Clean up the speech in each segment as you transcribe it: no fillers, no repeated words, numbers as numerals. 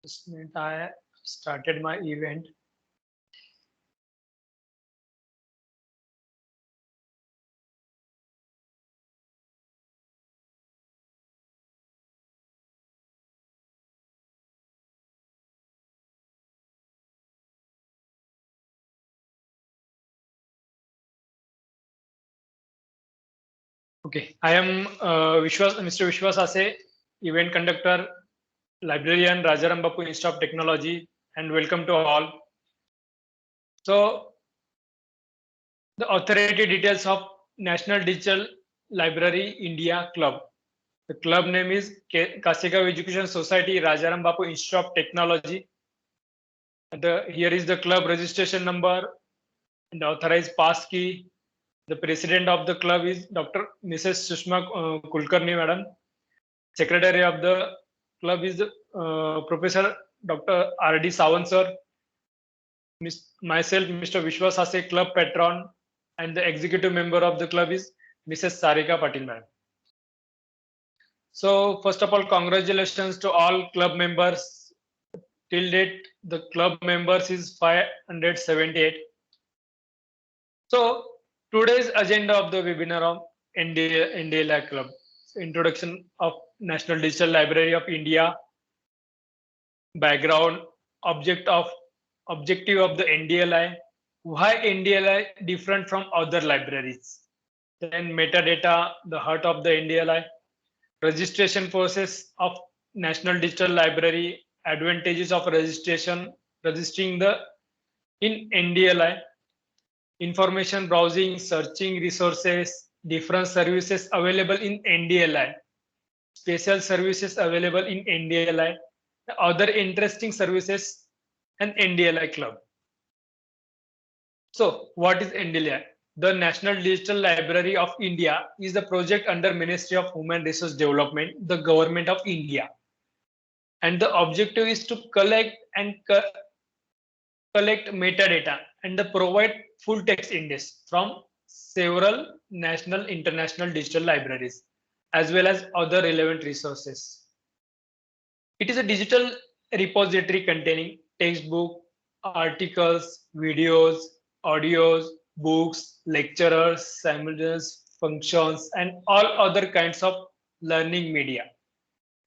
This minute I started my event. Okay, I am Mr. Vishwas Ase, event conductor, librarian, Rajaram Bapu Institute of Technology, and welcome to all. So, the authority details of National Digital Library India Club. The club name is Kasega Education Society, Rajaram Bapu Institute of Technology. Here is the club registration number and authorized pass key. The president of the club is Dr. Mrs. Sushma Kulkarni, madam. Secretary of the club is Professor Dr. R.D. Sawant, sir. Myself, Mr. Vishwas Ase, club patron, and the executive member of the club is Mrs. Sarika Patil, madam. So, first of all, congratulations to all club members. Till date, the club members is 578. So, today's agenda of the webinar of NDLI Club, introduction of National Digital Library of India, background, objective of the NDLI, why NDLI different from other libraries, then metadata, the heart of the NDLI, registration process of National Digital Library, advantages of registering the in NDLI, information browsing, searching resources, different services available in NDLI, special services available in NDLI, other interesting services, and NDLI Club. So, what is NDLI? The National Digital Library of India is the project under Ministry of Human Resource Development, the Government of India. And the objective is to collect metadata and provide full text index from several national international digital libraries as well as other relevant resources. It is a digital repository containing textbook, articles, videos, audios, books, lecturers, simultaneous functions, and all other kinds of learning media.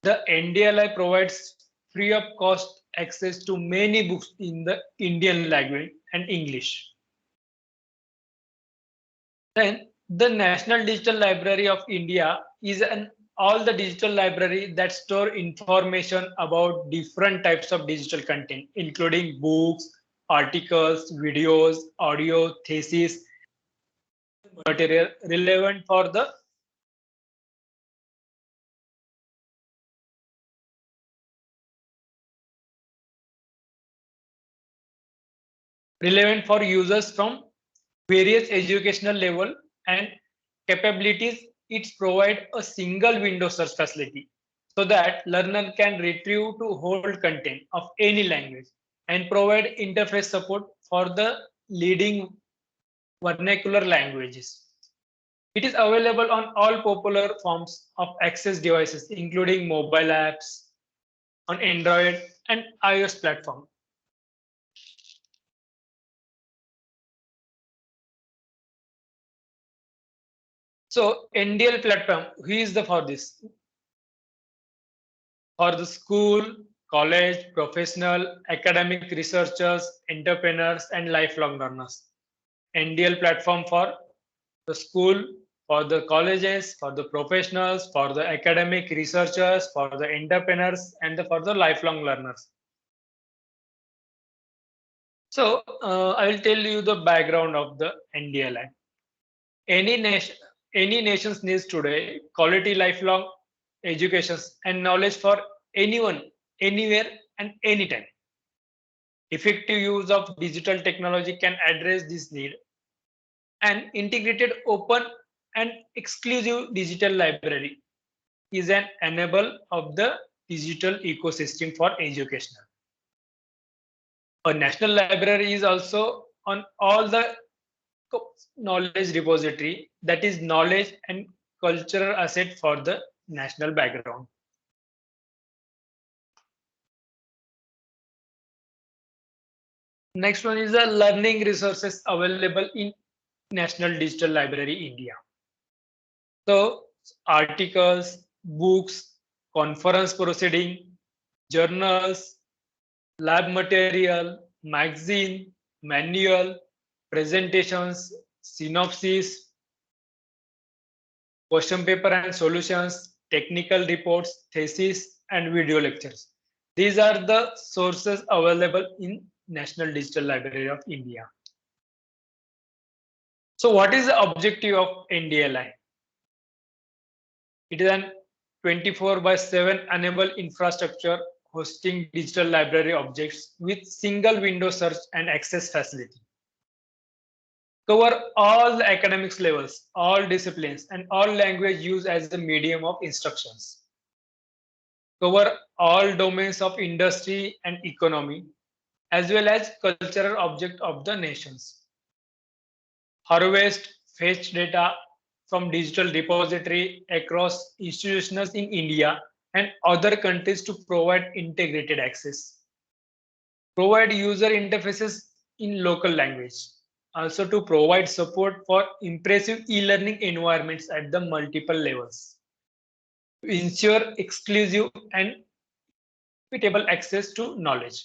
The NDLI provides free of cost access to many books in the Indian language and English. Then the National Digital Library of India is an all the digital library that store information about different types of digital content, including books, articles, videos, audio, thesis, material relevant for users from various educational level and capabilities. It provides a single window search facility so that learner can retrieve to hold content of any language and provide interface support for the leading vernacular languages. It is available on all popular forms of access devices, including mobile apps on Android and iOS platform. So NDL platform, who is the for this? For the school, college, professional, academic researchers, entrepreneurs, and lifelong learners. NDL platform for the school, for the colleges, for the professionals, for the academic researchers, for the entrepreneurs, and for the lifelong learners. So I will tell you the background of the NDLI. Any nations needs today quality lifelong education and knowledge for anyone, anywhere, and anytime. Effective use of digital technology can address this need. An integrated, open, and exclusive digital library is an enable of the digital ecosystem for education. A national library is also on all the knowledge repository, that is knowledge and cultural asset for the national background. Next one is the learning resources available in National Digital Library India. So articles, books, conference proceeding, journals, lab material, magazine, manual, presentations, synopsis, question paper and solutions, technical reports, thesis, and video lectures. These are the sources available in National Digital Library of India. So what is the objective of NDLI? It is an 24/7 enable infrastructure hosting digital library objects with single window search and access facility. Cover all the academics levels, all disciplines, and all language used as the medium of instructions. Cover all domains of industry and economy, as well as cultural object of the nations. Harvest, fetch data from digital repository across institutions in India and other countries to provide integrated access. Provide user interfaces in local language. Also to provide support for impressive e-learning environments at the multiple levels. To ensure exclusive and equitable access to knowledge.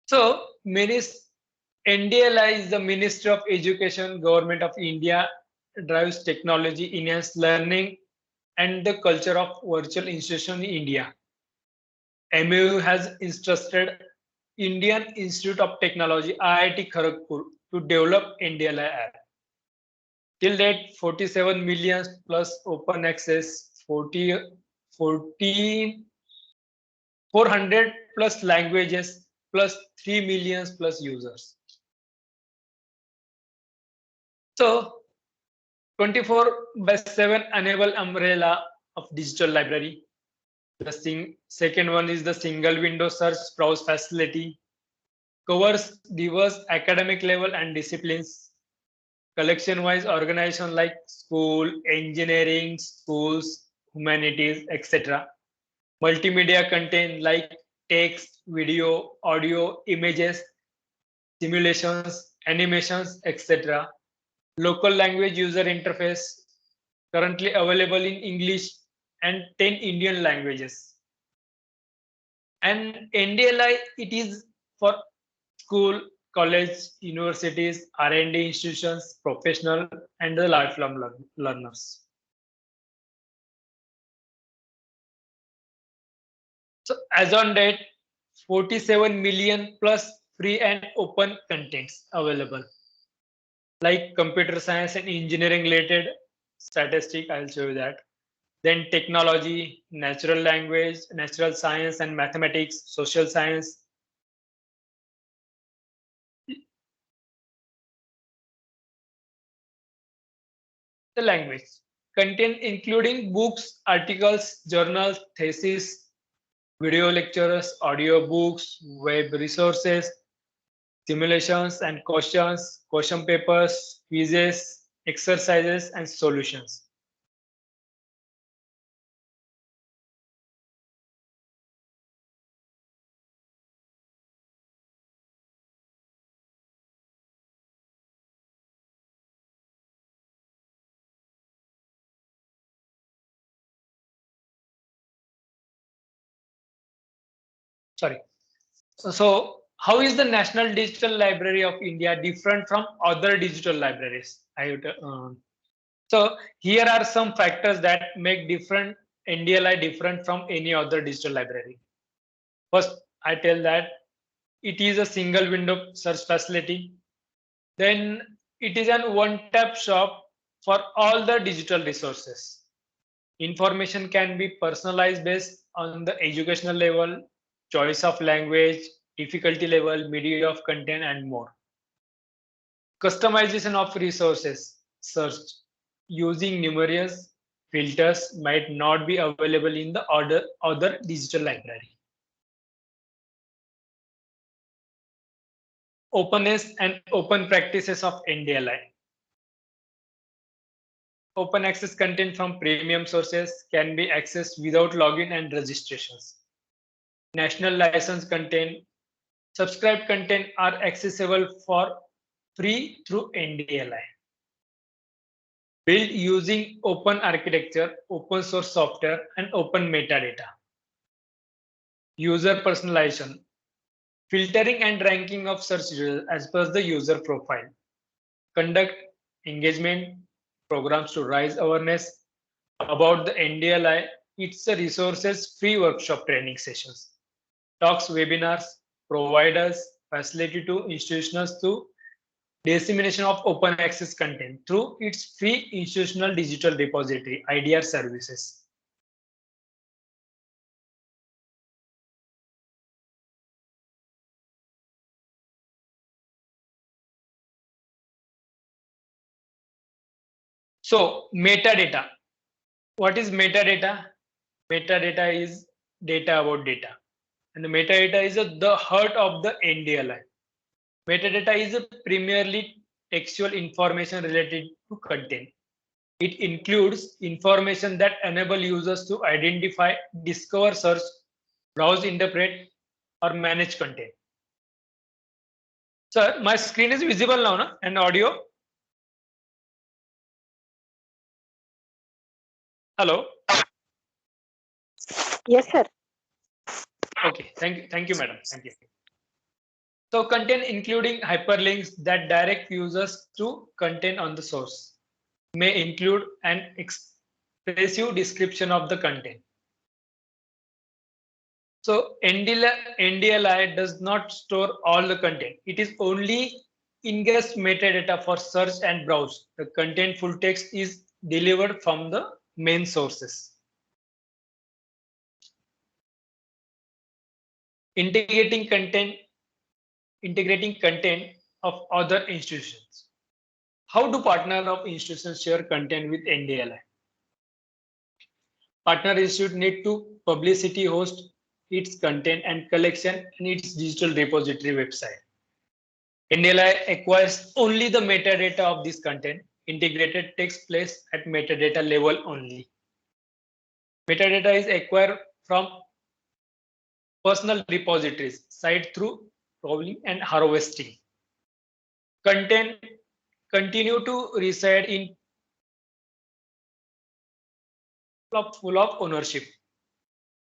So, NDLI is the Ministry of Education, Government of India, drives technology, enhanced learning, and the culture of virtual institution in India. MOU has instructed Indian Institute of Technology, IIT Kharagpur, to develop NDLI app. Till date, 47 million plus open access, 400 plus languages, plus 3 million plus users. So 24/7 enable umbrella of digital library. The second one is the single window search browse facility. Covers diverse academic level and disciplines. Collection wise organization like school, engineering, schools, humanities, etc. Multimedia content like text, video, audio, images, simulations, animations, etc. Local language user interface currently available in English and 10 Indian languages. And NDLI, it is for school, college, universities, R&D institutions, professional, and the lifelong learners. So as on date, 47 million plus free and open contents available. Like computer science and engineering related statistic, I'll show you that. Then technology, natural language, natural science and mathematics, social science. The language. Content including books, articles, journals, theses, video lectures, audio books, web resources, simulations and questions, question papers, quizzes, exercises, and solutions. Sorry. So how is the National Digital Library of India different from other digital libraries? So here are some factors that make different NDLI different from any other digital library. First, I tell that it is a single window search facility. Then it is an one-tap shop for all the digital resources. Information can be personalized based on the educational level, choice of language, difficulty level, media of content, and more. Customization of resources search using numerous filters might not be available in the other digital library. Openness and open practices of NDLI. Open access content from premium sources can be accessed without login and registrations. National license content Subscribed content are accessible for free through NDLI. Built using open architecture, open source software, and open metadata. User personalization. Filtering and ranking of search results as per the user profile. Conduct engagement programs to raise awareness about the NDLI. It's a resources free workshop training sessions. Talks, webinars, providers facility to institutions to dissemination of open access content through its free institutional digital repository IDR services. So metadata. What is metadata? Metadata is data about data. And the metadata is the heart of the NDLI. Metadata is a primarily textual information related to content. It includes information that enable users to identify, discover, search, browse, interpret, or manage content. Sir, my screen is visible now, na? And audio? Hello? Yes, sir. Okay, thank you, madam. Thank you. So content including hyperlinks that direct users to content on the source may include an expressive description of the content. So NDLI does not store all the content. It is only ingest metadata for search and browse. The content full text is delivered from the main sources. Integrating content of other institutions. How do partner of institutions share content with NDLI? Partner institute need to publicity host its content and collection in its digital repository website. NDLI acquires only the metadata of this content. Integrated takes place at metadata level only. Metadata is acquired from personal repositories, site through crawling and harvesting. Content continue to reside in full of ownership.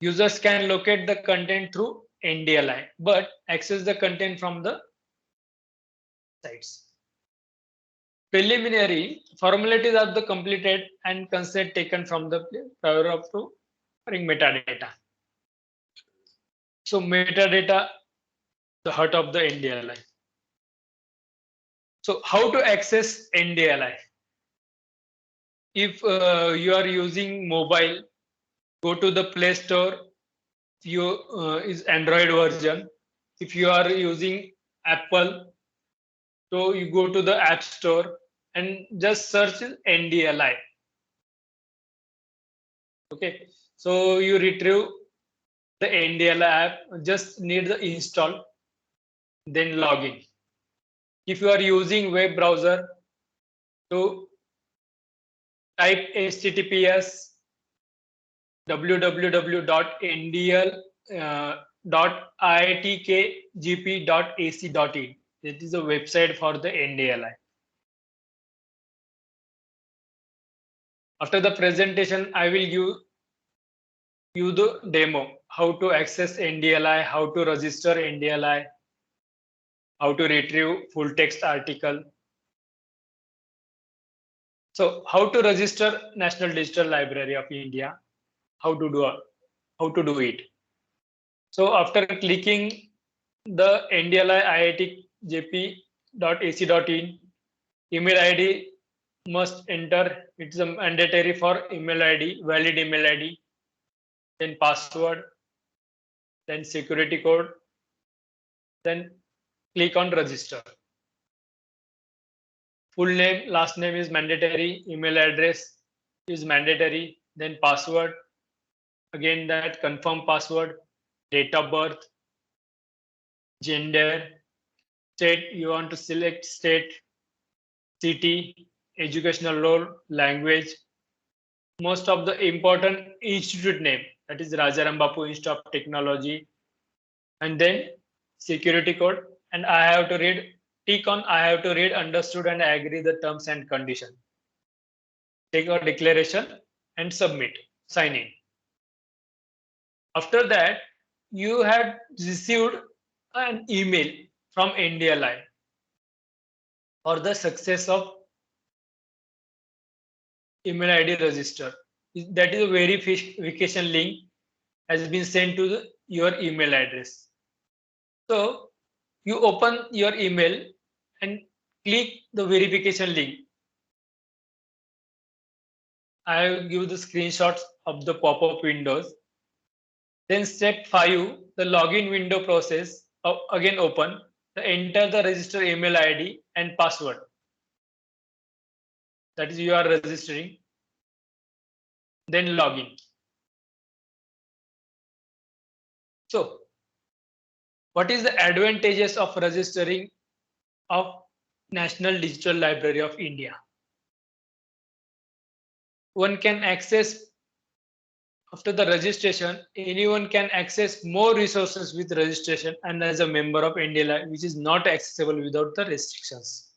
Users can locate the content through NDLI, but access the content from the sites. Preliminary formalities are the completed and consent taken from the prior of to bring metadata. So metadata, the heart of the NDLI. So how to access NDLI? If you are using mobile, go to the Play Store. You is Android version. If you are using Apple, so you go to the App Store and just search NDLI. Okay, so you retrieve the NDLI app. Just need the install, then login. If you are using web browser, so type https www.ndl.iitkgp.ac.in. That is a website for the NDLI. After the presentation, I will give you the demo, how to access NDLI, how to register NDLI, how to retrieve full text article. So how to register National Digital Library of India, how to do it. So after clicking the NDLI iitkgp.ac.in, email ID must enter. It's a mandatory for email ID, valid email ID, then password, then security code, then click on register. Full name, last name is mandatory, email address is mandatory, then password, again that confirm password, date of birth, gender, state, you want to select state, city, educational role, language, most of the important institute name, that is Rajaram Bapu Institute of Technology, and then security code, and I have to read, tick on I have to read, understood, and agree the terms and condition. Take a declaration and submit, sign in. After that, you had received an email from India Live for the success of email ID register. That is a verification link has been sent to your email address. So you open your email and click the verification link. I will give the screenshots of the pop-up windows. Then step 5, the login window process, again open. Enter the register email ID and password. That is, you are registering. Then login. So what is the advantages of registering of National Digital Library of India? One can access, after the registration, anyone can access more resources with registration and as a member of India, which is not accessible without the restrictions.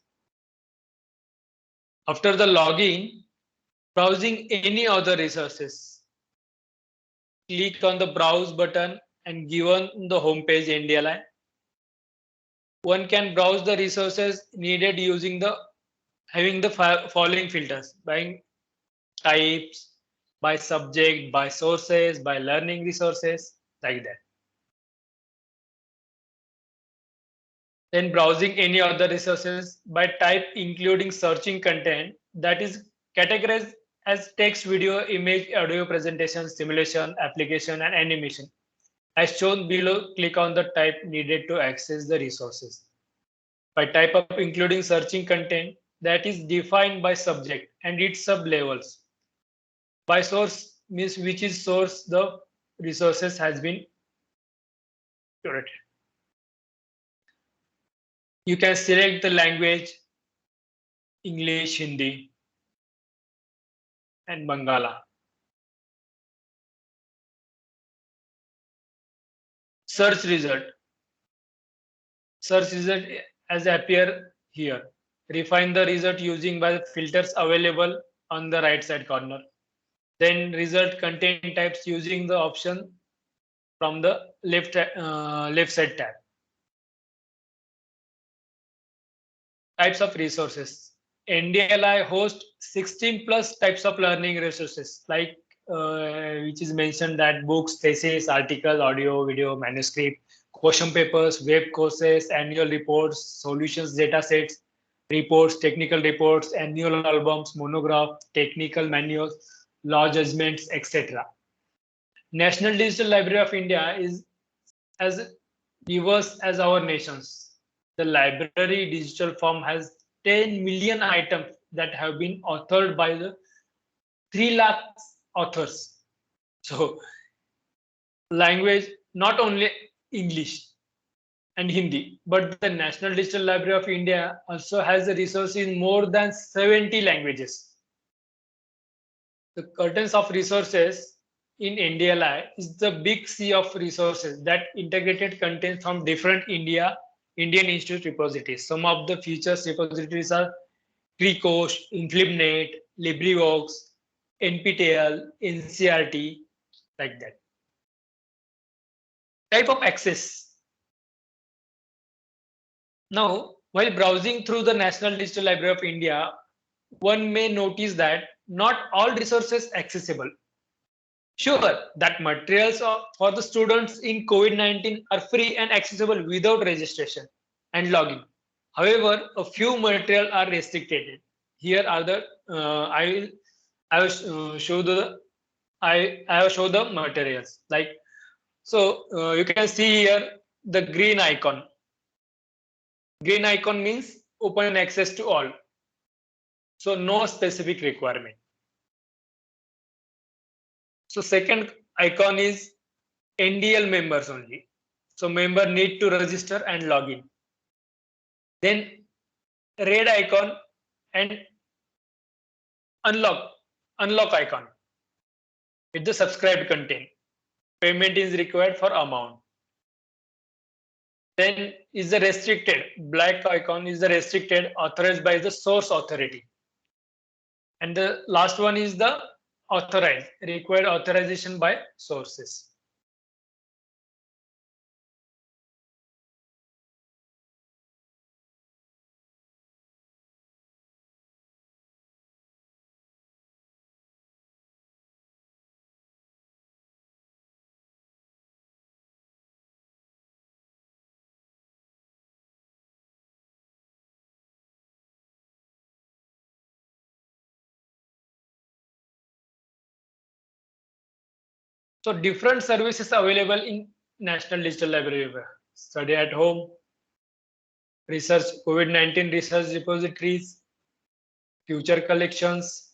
After the login, browsing any other resources, click on the browse button and given the home page India Live. One can browse the resources needed using the having the following filters by types, by subject, by sources, by learning resources, like that. Then browsing any other resources by type, including searching content that is categorized as text, video, image, audio, presentation, simulation, application, and animation. As shown below, click on the type needed to access the resources. By type of including searching content that is defined by subject and its sub-levels. By source means which is source the resources has been curated. You can select the language, English, Hindi, and Bangala. Search result. Search result as appear here. Refine the result using by the filters available on the right side corner. Then result content types using the option from the left side tab. Types of resources. NDLI hosts 16 plus types of learning resources, like which is mentioned that books, thesis, article, audio, video, manuscript, question papers, web courses, annual reports, solutions, data sets, reports, technical reports, annual albums, monograph, technical manuals, law judgments, etc. National Digital Library of India is as diverse as our nations. The library digital form has 10 million items that have been authored by the 3 lakh authors. So language, not only English and Hindi, but the National Digital Library of India also has the resources in more than 70 languages. The curtains of resources in NDLI is the big sea of resources that integrated content from different Indian Institute repositories. Some of the features repositories are Precosh, InflibNet, LibriVox, NPTEL, NCERT, like that. Type of access. Now, while browsing through the National Digital Library of India, one may notice that not all resources accessible. Sure, that materials for the students in COVID-19 are free and accessible without registration and login. However, a few material are restricted. Here are the I will show the I have show the materials, like so you can see here the green icon. Green icon means open access to all. So no specific requirement. So second icon is NDL members only. So member need to register and log in. Then red icon and unlock icon. It's the subscribed content. Payment is required for amount. Then is the restricted, black icon is the restricted, authorized by the source authority. And the last one is the authorized, required authorization by sources. So different services available in National Digital Library. Study at home, research, COVID-19 research repositories, future collections.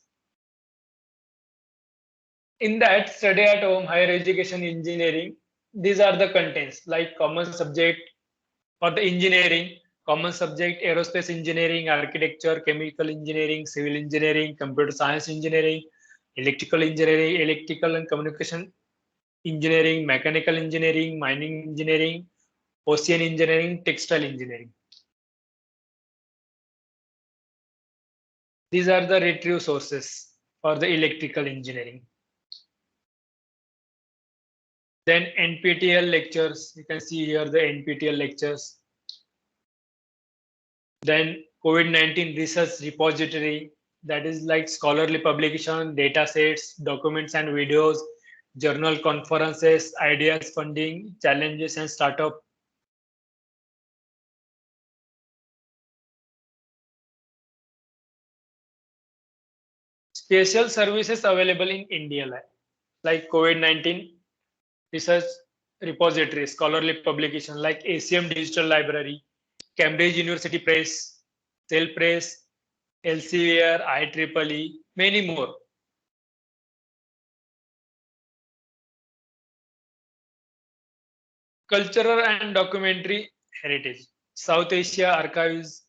In that, study at home, higher education, engineering, these are the contents like common subject for the engineering, common subject, aerospace engineering, architecture, chemical engineering, civil engineering, computer science engineering, electrical engineering, electrical and communication engineering, mechanical engineering, mining engineering, ocean engineering, textile engineering. These are the retrieve sources for the electrical engineering. Then NPTEL lectures, you can see here the NPTEL lectures. Then COVID-19 research repository, that is like scholarly publication, data sets, documents and videos, journal conferences, ideas funding, challenges and startup. Special services available in India like COVID-19 research repository, scholarly publication like ACM Digital Library, Cambridge University Press, Cell Press, Elsevier, IEEE, many more. Cultural and documentary heritage. South Asia Archives,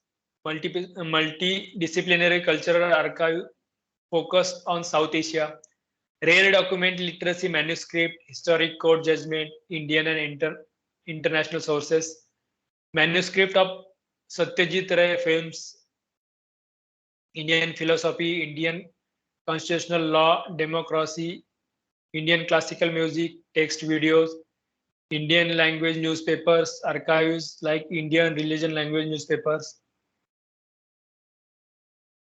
multidisciplinary cultural archive focused on South Asia. Rare document literacy manuscript, historic court judgment, Indian and international sources. Manuscript of Satyajit Ray films, Indian philosophy, Indian constitutional law, democracy, Indian classical music, text videos, Indian language newspapers, archives like Indian religion language newspapers,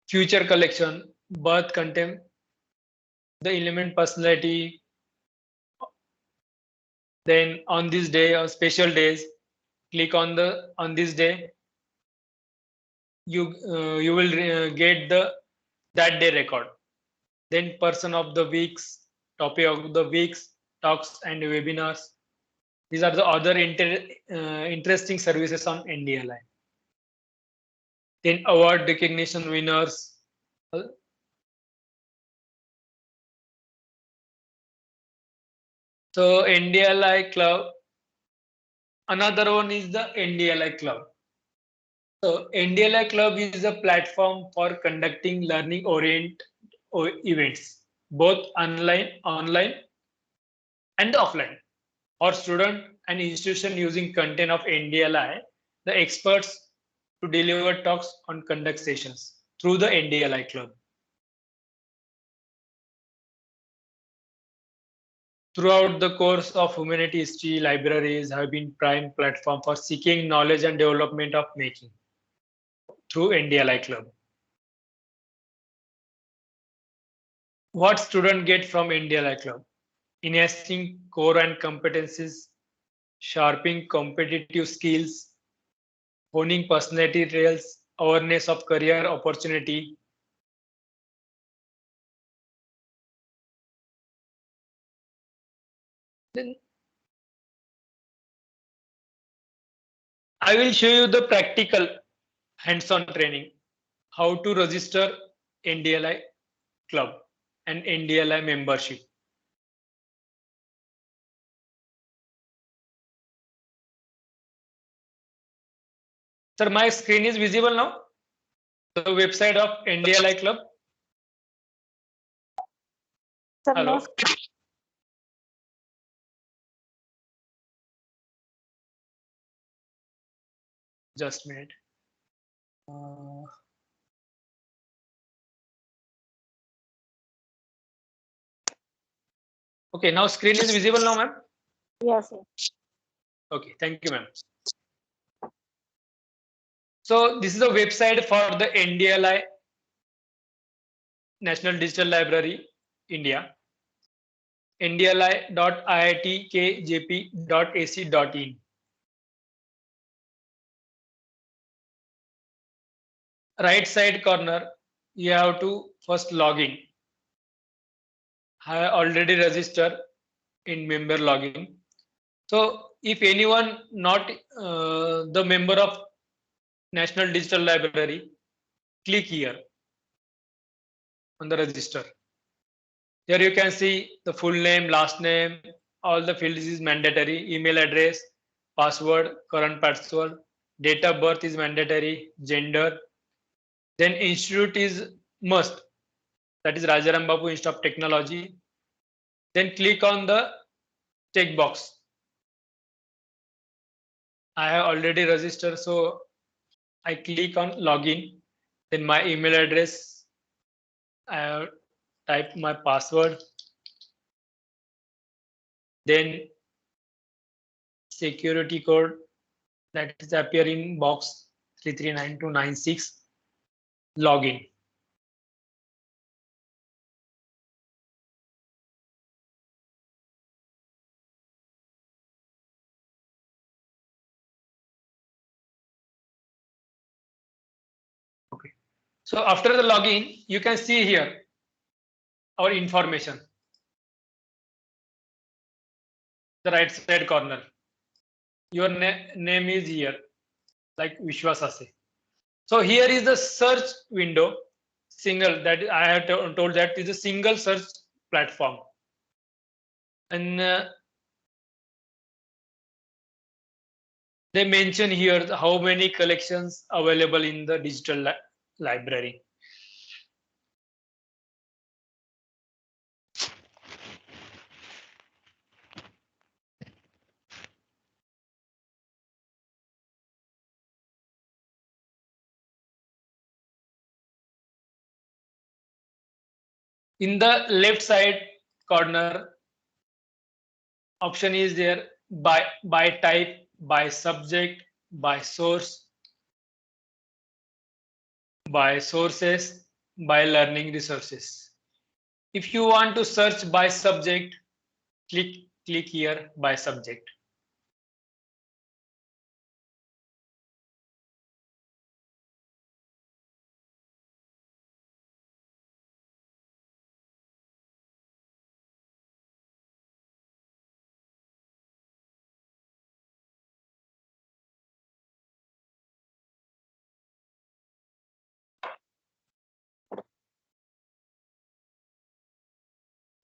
future collection, birth content, the element personality. Then on this day or special days, click on the on this day, you will get the that day record. Then person of the weeks, topic of the weeks, talks and webinars. These are the other interesting services on NDLI. Then award recognition winners. So NDLI club. Another one is the NDLI club. So NDLI club is a platform for conducting learning oriented events, both online and offline. For student and institution using content of NDLI, the experts to deliver talks on conduct sessions through the NDLI club. Throughout the course of humanity history, libraries have been prime platform for seeking knowledge and development of making through NDLI club. What student get from NDLI club? Enhancing core and competencies, sharpening competitive skills, honing personality traits, awareness of career opportunity. Then I will show you the practical hands-on training, how to register NDLI club and NDLI membership. Sir, my screen is visible now. The website of NDLI club. Sir, Hello. no Just a minute. Okay, now screen is visible now, ma'am? Yes, yes. Okay, thank you, ma'am. So this is a website for the NDLI, National Digital Library, India. ndli.iitkjp.ac.in. Right side corner, you have to first log in. I already registered in member login. So if anyone not the member of National Digital Library, click here on the register. Here you can see the full name, last name, all the fields is mandatory, email address, password, current password, date of birth is mandatory, gender, then institute is must, that is Rajaram Bapu Institute of Technology. Then click on the check box. I have already registered, so I click on login. Then my email address, I have typed my password. Then security code, that is appearing box 339296. Login. Okay. So after the login, you can see here our information. The right side corner. Your name is here, like Vishwas Ase. So here is the search window, single, that I have told that is a single search platform. And they mention here how many collections available in the digital library. In the left side corner, option is there by type, by subject, by source, by sources, by learning resources. If you want to search by subject, click here by subject.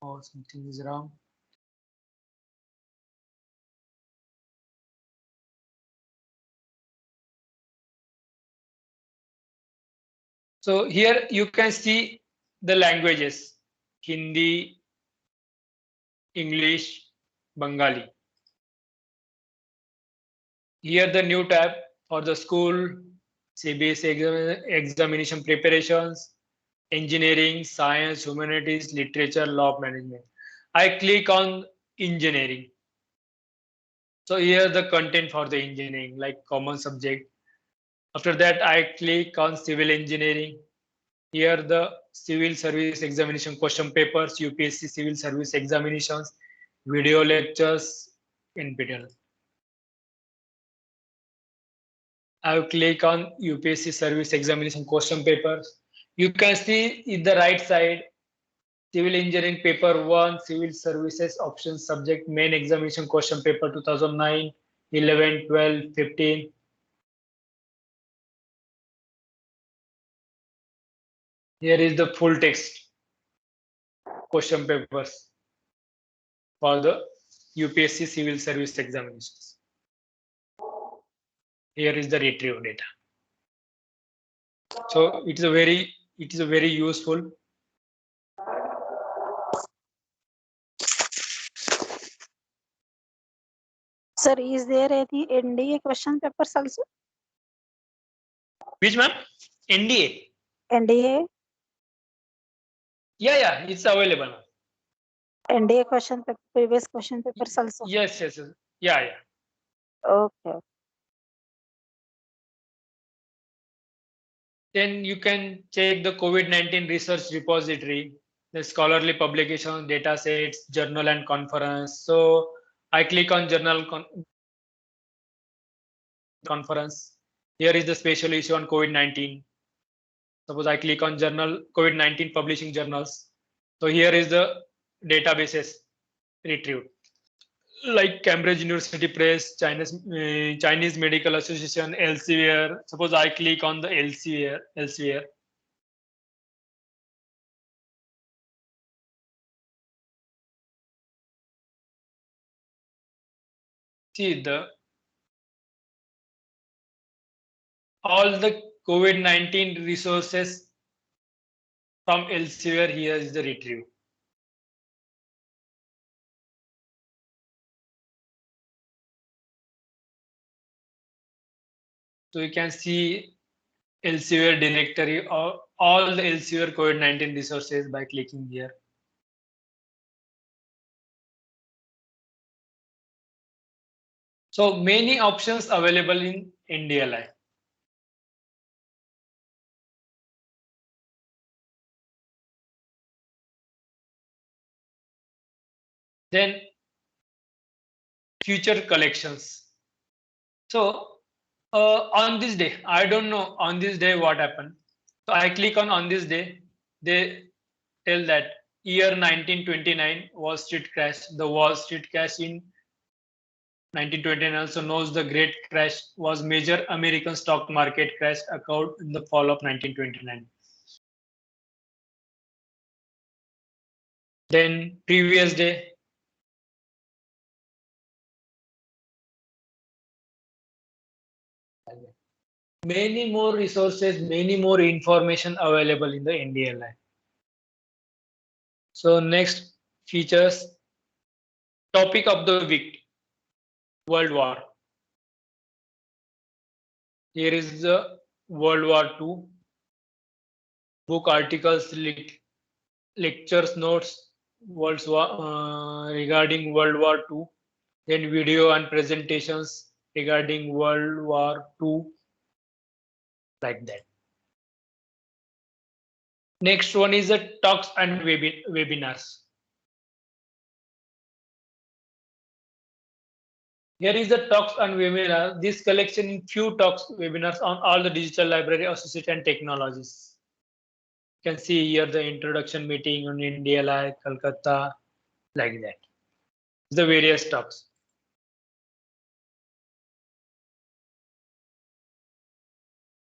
Oh, something is wrong. So here you can see the languages: Hindi, English, Bengali. Here the new tab for the school, CBSE examination preparations, engineering, science, humanities, literature, law management. I click on engineering. So here the content for the engineering, like common subject. After that, I click on civil engineering. Here the civil service examination question papers, UPSC civil service examinations, video lectures, NPTEL. I will click on UPSC service examination question papers. You can see in the right side, civil engineering paper 1, civil services options subject main examination question paper 2009, 11, 12, 15. Here is the full text question papers for the UPSC civil service examinations. Here is the retrieve data. So it is a very useful. Sir, is there any NDA question papers also? Which ma'am? NDA. NDA, Yeah, it's available. NDA question paper, previous question papers also. Yes. Yeah. Okay. Then you can check the COVID-19 research repository, the scholarly publications, data sets, journal and conference. So I click on conference. Here is the special issue on COVID-19. Suppose I click on journal COVID-19 publishing journals. So here is the databases retrieved. Like Cambridge University Press, Chinese Medical Association, Elsevier. Suppose I click on the Elsevier. See all the COVID-19 resources from Elsevier. Here is the retrieve. So you can see Elsevier directory or all the Elsevier COVID-19 resources by clicking here. So many options available in NDLI. Then future collections. So on this day, I don't know on this day what happened. So I click on this day. They tell that year 1929 Wall Street crash. The Wall Street crash in 1929 also knows the Great Crash was major American stock market crash occurred in the fall of 1929. Then previous day, many more resources, many more information available in the NDLI. So next features, topic of the week, World War. Here is the World War II, book articles, lectures, notes, regarding World War II, then video and presentations regarding World War II, like that. Next one is the talks and webinars. Here is the talks and webinars. This collection in few talks webinars on all the digital library associated and technologies. You can see here the introduction meeting on NDLI, Kolkata, like that. The various talks.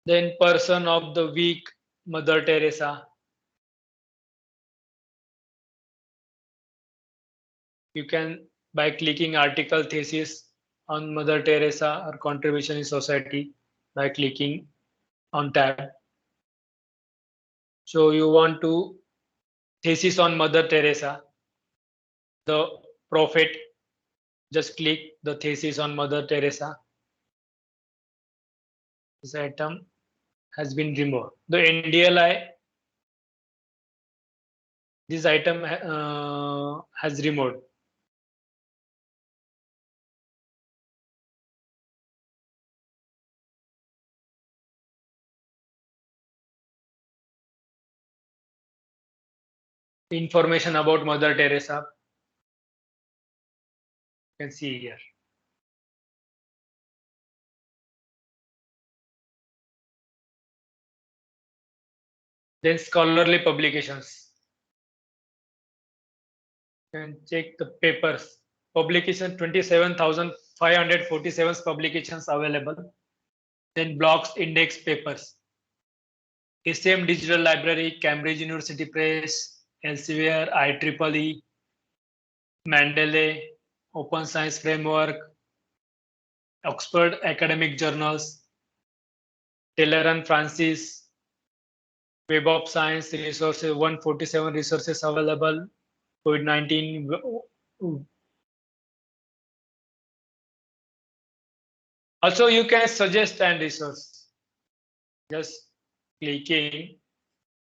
Then person of the week, Mother Teresa. You can, by clicking article thesis on Mother Teresa or contribution in society, by clicking on tab. So you want to thesis on Mother Teresa, the prophet, just click the thesis on Mother Teresa. This item has been removed. The NDLI, this item has removed. Information about Mother Teresa. You can see here. Then scholarly publications. You can check the papers. Publication 27,547 publications available. Then blocks, index papers. ACM Digital Library, Cambridge University Press, Elsevier, IEEE, Mendeley, Open Science Framework, Oxford Academic Journals, Taylor and Francis, Web of Science resources, 147 resources available, COVID-19. Also, you can suggest and resource. just clicking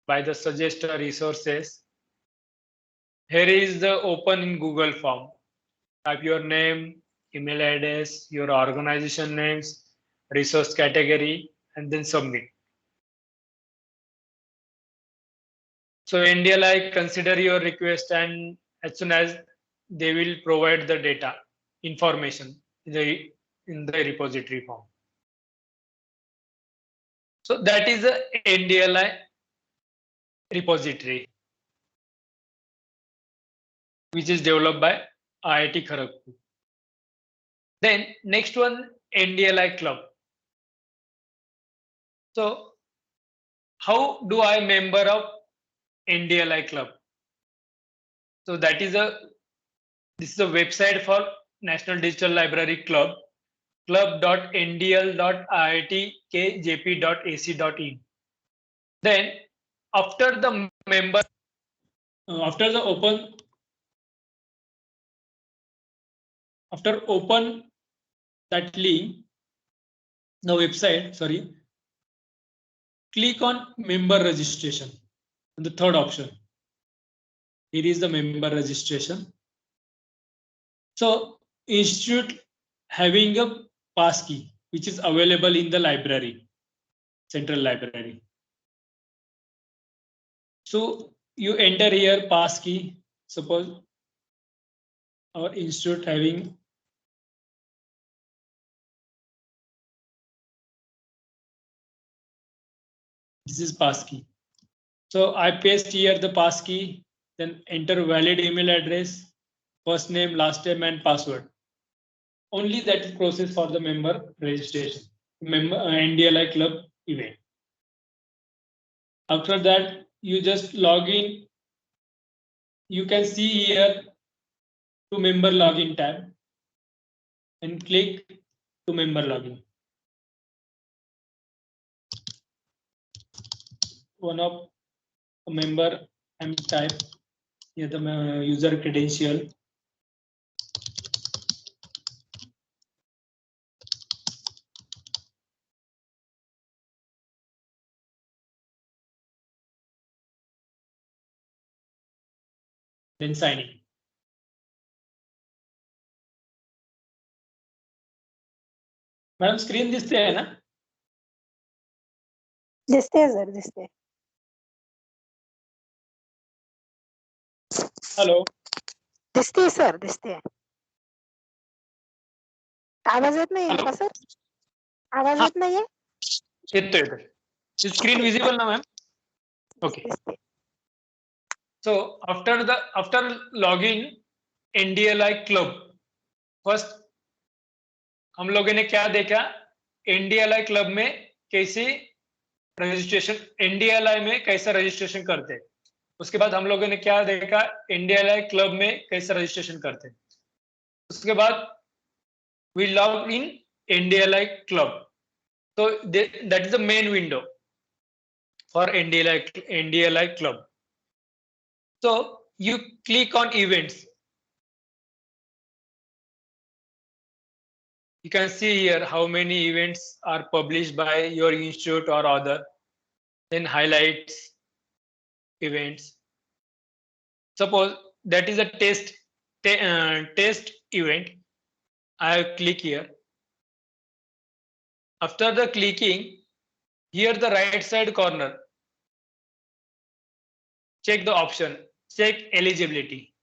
by the suggest resources. Here is the open in Google form. Type your name, email address, your organization names, resource category, and then submit. So NDLI consider your request, and as soon as they will provide the data information in the repository form. So that is the NDLI repository, which is developed by IIT Kharagpur. Then next one, NDLI Club. So how do I member of NDLI Club? So this is a website for National Digital Library Club, club.ndl.iitkjp.ac.in. Then after the member, after open that link, the website, sorry, click on member registration, the third option. Here is the member registration. So institute having a passkey, which is available in the library, central library. So you enter here passkey. Suppose our institute having this is passkey. So I paste here the passkey, then enter valid email address, first name, last name, and password. Only that is process for the member registration, member NDLI Club event. After that, you just log in. You can see here to member login tab and click to member login. One of a member and type here the user credential. Then sign in. Madam screen दिसते है ना? दिसते है sir, दिसते है. Hello, दिसते है sir, दिसते है. आवाज येत नाही का सर? आवाज येत नाहीये? येतो. Screen visible now, ma'am? Okay. दिसते. So after login NDLI Club, first हम लोगों ने क्या देखा? NDLI Club में कैसे रजिस्ट्रेशन, NDLI में कैसा रजिस्ट्रेशन करते हैं. उसके बाद हम लोगों ने क्या देखा? NDLI Club में कैसा रजिस्ट्रेशन करते हैं. उसके बाद we log in NDLI Club. So that is the main window for NDLI Club. So you click on events. You can see here how many events are published by your institute or other. Then highlights, events. Suppose that is a test event. I click here. After the clicking, here the right side corner, check the option, check eligibility.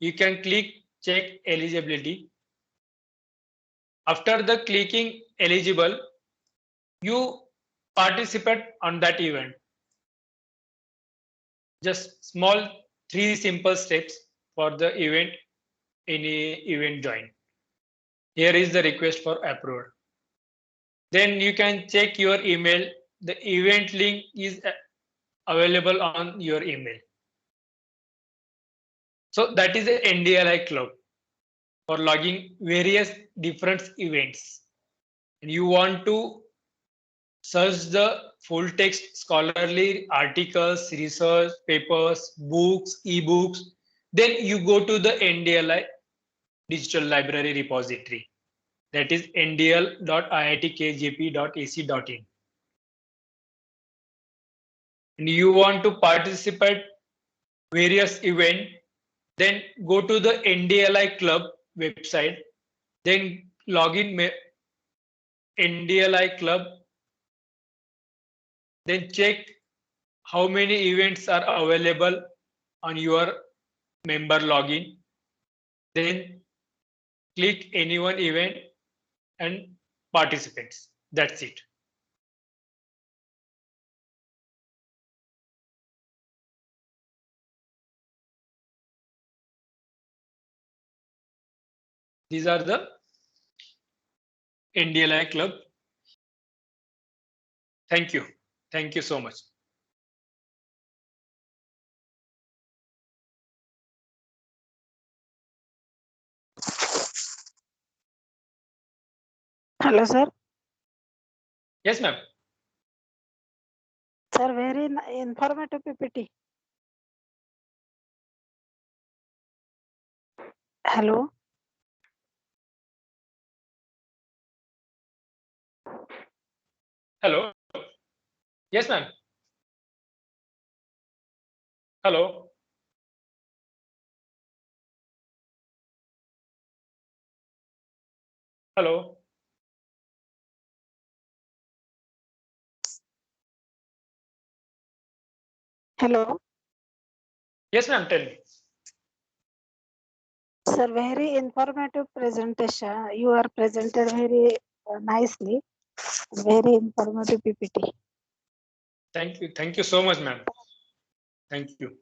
You can click check eligibility. After the clicking eligible, you participate on that event. Just small 3 simple steps for the event, any event join. Here is the request for approval. Then you can check your email. The event link is available on your email. So that is the NDLI Club for logging various different events. And you want to search the full text scholarly articles, research papers, books, ebooks. Then you go to the NDLI Digital Library Repository. That is ndl.iitkjp.ac.in. and you want to participate various event, then go to the NDLI Club website, then log in NDLI Club, then check how many events are available on your member login. Then click any one event and participants. That's it. These are the NDLI Club. Thank you. Thank you so much. Hello, sir. Yes, ma'am. Sir, very informative PPT. Hello. Hello. Yes, ma'am. Hello. Hello. Hello. Yes, ma'am. Tell me. Sir, very informative presentation. You are presented very nicely. Very informative PPT. Thank you. Thank you so much, ma'am. Thank you.